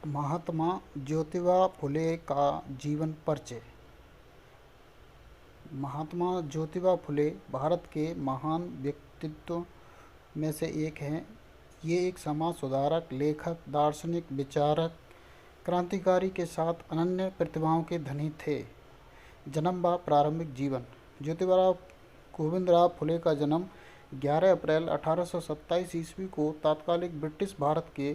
महात्मा ज्योतिबा फुले का जीवन परिचय। महात्मा ज्योतिबा फुले भारत के महान व्यक्तित्व में से एक हैं। ये एक समाज सुधारक, लेखक, दार्शनिक, विचारक, क्रांतिकारी के साथ अनन्य प्रतिभाओं के धनी थे। जन्म व प्रारंभिक जीवन। ज्योतिबा गोविंदराव फुले का जन्म 11 अप्रैल 1827 ईस्वी को तत्कालिक ब्रिटिश भारत के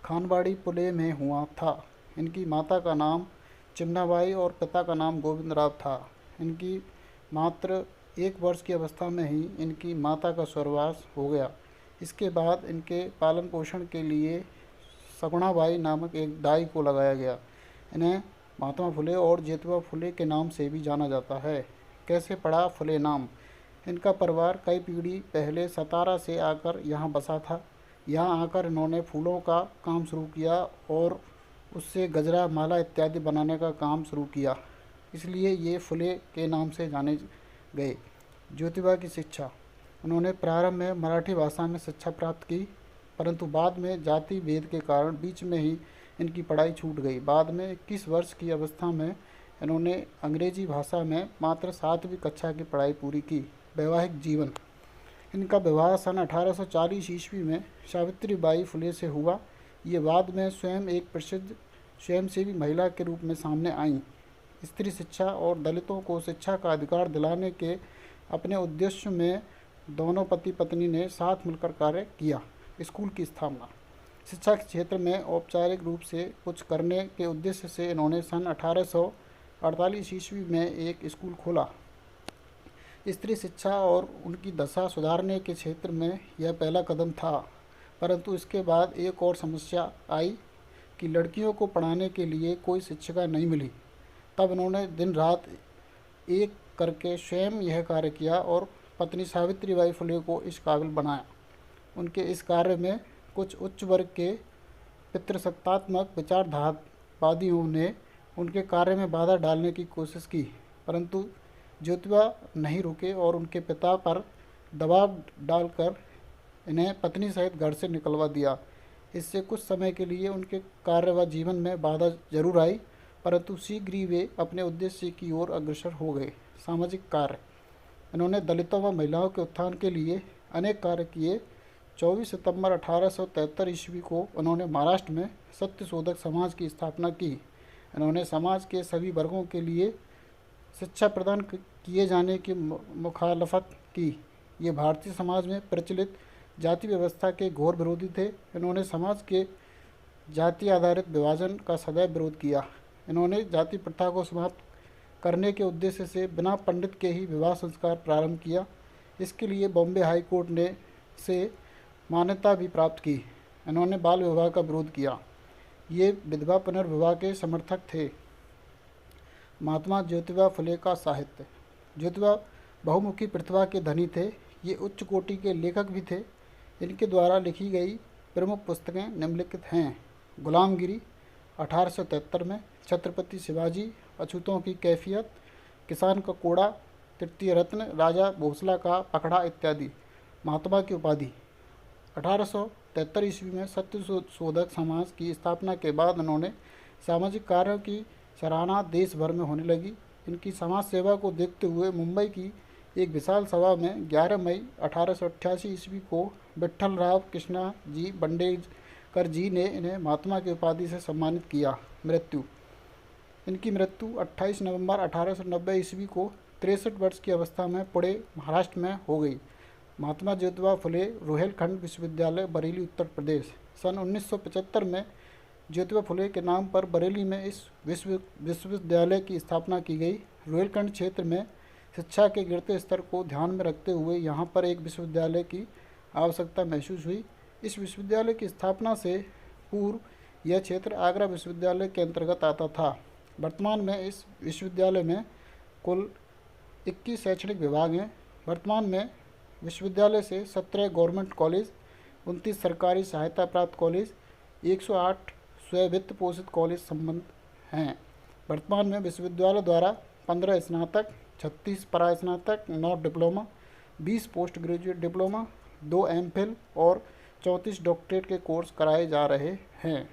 खानवाड़ी पुणे में हुआ था। इनकी माता का नाम चिमनाबाई और पिता का नाम गोविंदराव था। इनकी मात्र 1 वर्ष की अवस्था में ही इनकी माता का स्वर्गवास हो गया। इसके बाद इनके पालन पोषण के लिए सगुणाबाई नामक एक दाई को लगाया गया। इन्हें महात्मा फुले और ज्योतिबा फुले के नाम से भी जाना जाता है। कैसे पड़ा फुले नाम? इनका परिवार कई पीढ़ी पहले सतारा से आकर यहाँ बसा था। यहाँ आकर इन्होंने फूलों का काम शुरू किया और उससे गजरा, माला इत्यादि बनाने का काम शुरू किया, इसलिए ये फुले के नाम से जाने गए। ज्योतिबा की शिक्षा। उन्होंने प्रारंभ में मराठी भाषा में शिक्षा प्राप्त की, परंतु बाद में जाति भेद के कारण बीच में ही इनकी पढ़ाई छूट गई। बाद में 21 वर्ष की अवस्था में इन्होंने अंग्रेजी भाषा में मात्र 7वीं कक्षा की पढ़ाई पूरी की। वैवाहिक जीवन। इनका विवाह सन 1840 ईस्वी में सावित्रीबाई फुले से हुआ। ये बाद में स्वयं एक प्रसिद्ध स्वयंसेवी महिला के रूप में सामने आईं। स्त्री शिक्षा और दलितों को शिक्षा का अधिकार दिलाने के अपने उद्देश्य में दोनों पति पत्नी ने साथ मिलकर कार्य किया। स्कूल की स्थापना। शिक्षा के क्षेत्र में औपचारिक रूप से कुछ करने के उद्देश्य से इन्होंने सन 1848 ईस्वी में एक स्कूल खोला। स्त्री शिक्षा और उनकी दशा सुधारने के क्षेत्र में यह पहला कदम था, परंतु इसके बाद एक और समस्या आई कि लड़कियों को पढ़ाने के लिए कोई शिक्षिका नहीं मिली। तब इन्होंने दिन रात एक करके स्वयं यह कार्य किया और पत्नी सावित्रीबाई फुले को इस काबिल बनाया। उनके इस कार्य में कुछ उच्च वर्ग के पितृसत्तात्मक विचारधारावादियों ने उनके कार्य में बाधा डालने की कोशिश की, परंतु ज्योतिबा नहीं रुके और उनके पिता पर दबाव डालकर इन्हें पत्नी सहित घर से निकलवा दिया। इससे कुछ समय के लिए उनके कार्य व जीवन में बाधा जरूर आई, परंतु शीघ्र ही वे अपने उद्देश्य की ओर अग्रसर हो गए। सामाजिक कार्य। इन्होंने दलितों व महिलाओं के उत्थान के लिए अनेक कार्य किए। 24 सितंबर 1873 ईस्वी को उन्होंने महाराष्ट्र में सत्यशोधक समाज की स्थापना की। इन्होंने समाज के सभी वर्गों के लिए शिक्षा प्रदान किए जाने की मुखालफत की। ये भारतीय समाज में प्रचलित जाति व्यवस्था के घोर विरोधी थे। इन्होंने समाज के जाति आधारित विभाजन का सदैव विरोध किया। इन्होंने जाति प्रथा को समाप्त करने के उद्देश्य से बिना पंडित के ही विवाह संस्कार प्रारंभ किया। इसके लिए बॉम्बे हाई कोर्ट ने से मान्यता भी प्राप्त की। इन्होंने बाल विवाह का विरोध किया। ये विधवा पुनर्विवाह के समर्थक थे। महात्मा ज्योतिबा फुले का साहित्य। ज्योतिबा बहुमुखी प्रतिभा के धनी थे। ये उच्च कोटि के लेखक भी थे। इनके द्वारा लिखी गई प्रमुख पुस्तकें निम्नलिखित हैं। गुलामगिरी 1873 में, छत्रपति शिवाजी, अछूतों की कैफियत, किसान का कोड़ा, तृतीय रत्न, राजा भोसला का पकड़ा इत्यादि। महात्मा की उपाधि। 1873 ईस्वी में सत्यशोधक समाज की स्थापना के बाद उन्होंने सामाजिक कार्यों की सराहना देश भर में होने लगी। इनकी समाज सेवा को देखते हुए मुंबई की एक विशाल सभा में 11 मई 1888 ईस्वी को विट्ठलराव कृष्णा जी बंडेकर जी ने इन्हें महात्मा की उपाधि से सम्मानित किया। मृत्यु। इनकी मृत्यु 28 नवंबर 1890 ईस्वी को 63 वर्ष की अवस्था में पुणे, महाराष्ट्र में हो गई। महात्मा ज्योतिबा फुले, रोहिलखंड विश्वविद्यालय, बरेली, उत्तर प्रदेश। सन 1975 में ज्योतिबा फुले के नाम पर बरेली में इस विश्वविद्यालय की स्थापना की गई। रोहिलखंड क्षेत्र में शिक्षा के गिरते स्तर को ध्यान में रखते हुए यहाँ पर एक विश्वविद्यालय की आवश्यकता महसूस हुई। इस विश्वविद्यालय की स्थापना से पूर्व यह क्षेत्र आगरा विश्वविद्यालय के अंतर्गत आता था। वर्तमान में इस विश्वविद्यालय में कुल 21 शैक्षणिक विभाग हैं। वर्तमान में विश्वविद्यालय से 17 गवर्नमेंट कॉलेज, 29 सरकारी सहायता प्राप्त कॉलेज, 108 स्ववित्त पोषित कॉलेज संबंध हैं। वर्तमान में विश्वविद्यालय द्वारा 15 स्नातक, 36 परास्नातक, 9 diploma, 20 post graduate diploma, 2 MPhil और 34 डॉक्टरेट के कोर्स कराए जा रहे हैं।